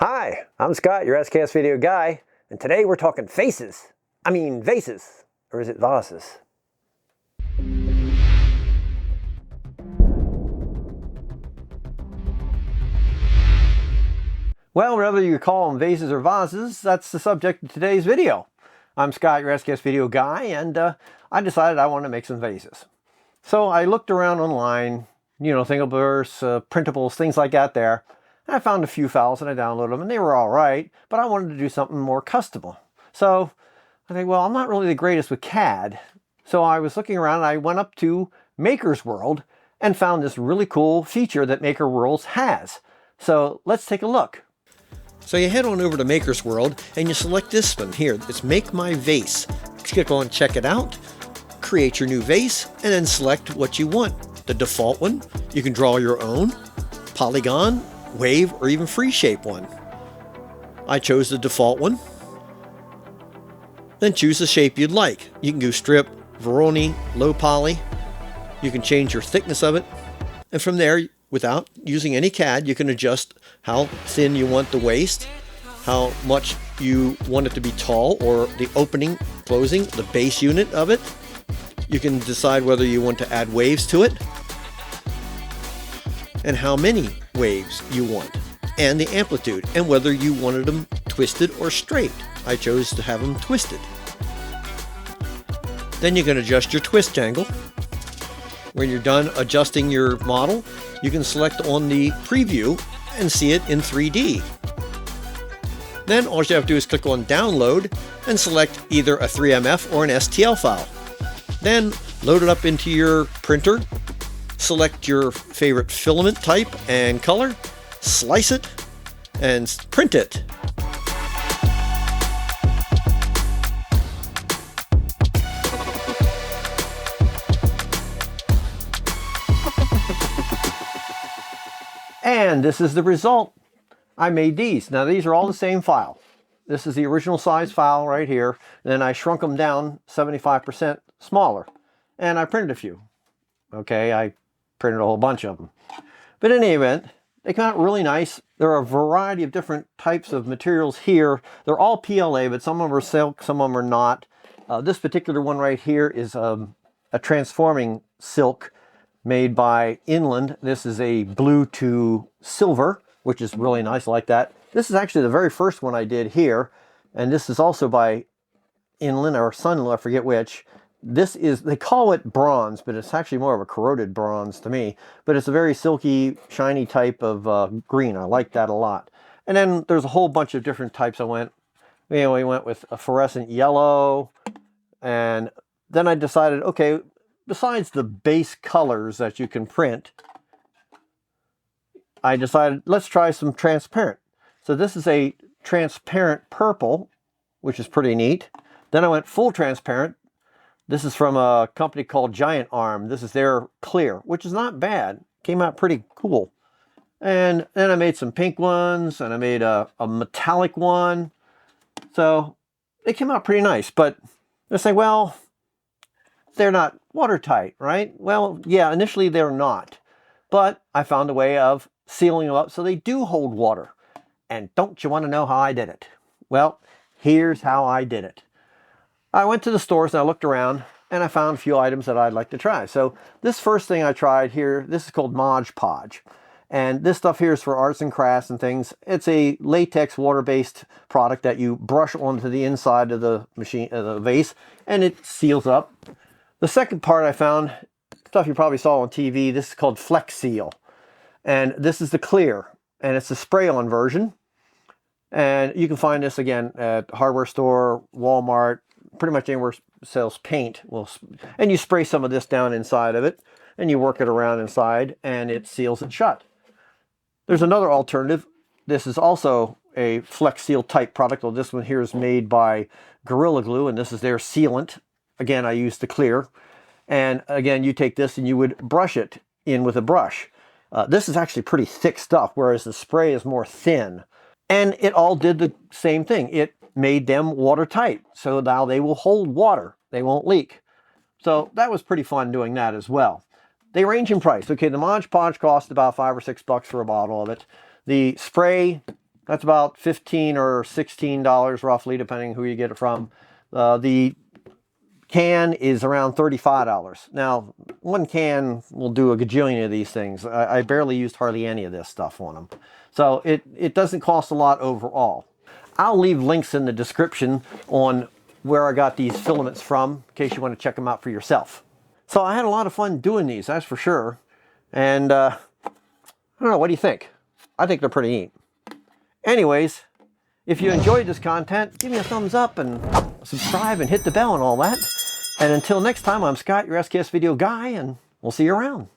Hi, I'm Scott, your SKS video guy, and today we're talking vases. Vases. Or is it vases? Well, whether you call them vases or vases, that's the subject of today's video. I'm Scott, your SKS video guy, and I decided I wanted to make some vases. So I looked around online, Thingiverse, printables, things like that there. And I found a few files and I downloaded them and they were all right, but I wanted to do something more custom. So I think, well, I'm not really the greatest with CAD. So I was looking around and I went up to Maker's World and found this really cool feature that Maker Worlds has. So let's take a look. So you head on over to Maker's World and you select this one here. It's Make My Vase. Click on Check It Out, create your new vase, and then select what you want. The default one, you can draw your own, polygon, wave, or even free shape one. I chose the default one. Then choose the shape you'd like. You can go strip, Veroni, low poly. You can change your thickness of it. And from there, without using any CAD, you can adjust how thin you want the waist, how much you want it to be tall, or the opening, closing, the base unit of it. You can decide whether you want to add waves to it, and how many waves you want, and the amplitude, and whether you wanted them twisted or straight. I chose to have them twisted. Then you can adjust your twist angle. When you're done adjusting your model, you can select on the preview and see it in 3D. Then all you have to do is click on download and select either a 3MF or an STL file. Then load it up into your printer. Select your favorite filament type and color, slice it, and print it. And this is the result. I made these. Now these are all the same file. This is the original size file right here. And then I shrunk them down 75% smaller. And I printed a few. Okay, I printed a whole bunch of them. But in any event, they come out really nice. There are a variety of different types of materials here. They're all PLA, but some of them are silk, some of them are not. This particular one right here is a transforming silk made by Inland. This is a blue to silver, which is really nice. I like that. This is actually the very first one I did here. And this is also by Inland or Sunland, I forget which. This is, they call it bronze, but it's actually more of a corroded bronze to me. But it's a very silky, shiny type of green. I like that a lot. And then there's a whole bunch of different types I went. We went with a fluorescent yellow. And then I decided, okay, besides the base colors that you can print, I decided, let's try some transparent. So this is a transparent purple, which is pretty neat. Then I went full transparent. This is from a company called Giant Arm. This is their clear, which is not bad. Came out pretty cool. And then I made some pink ones, and I made a metallic one. So they came out pretty nice, but they're saying, well, they're not watertight, right? Well, yeah, initially they're not. But I found a way of sealing them up so they do hold water. And don't you want to know how I did it? Well, here's how I did it. I went to the stores and I looked around and I found a few items that I'd like to try. So this first thing I tried here, this is called Mod Podge. And this stuff here is for arts and crafts and things. It's a latex water-based product that you brush onto the inside of the machine, the vase, and it seals up. The second part I found, stuff you probably saw on TV, this is called Flex Seal. And this is the clear, and it's a spray-on version. And you can find this again at hardware store, Walmart, pretty much anywhere sells paint. And you spray some of this down inside of it, and you work it around inside, and it seals it shut. There's another alternative. This is also a Flex Seal type product. Well, this one here is made by Gorilla Glue, and this is their sealant. Again, I used the clear. And again, you take this and you would brush it in with a brush. This is actually pretty thick stuff, whereas the spray is more thin. And it all did the same thing. It made them watertight. So now they will hold water. They won't leak. So that was pretty fun doing that as well. They range in price. Okay, the Mod Podge cost about $5 or $6 for a bottle of it. The spray That's about $15 or $16 roughly, depending who you get it from. The can is around $35. Now, one can will do a gajillion of these things. I barely used hardly any of this stuff on them. So it doesn't cost a lot overall. I'll leave links in the description on where I got these filaments from, in case you want to check them out for yourself. So I had a lot of fun doing these, that's for sure. And I don't know, what do you think? I think they're pretty neat. Anyways, if you enjoyed this content, give me a thumbs up and subscribe and hit the bell and all that. And until next time, I'm Scott, your SKS video guy, and we'll see you around.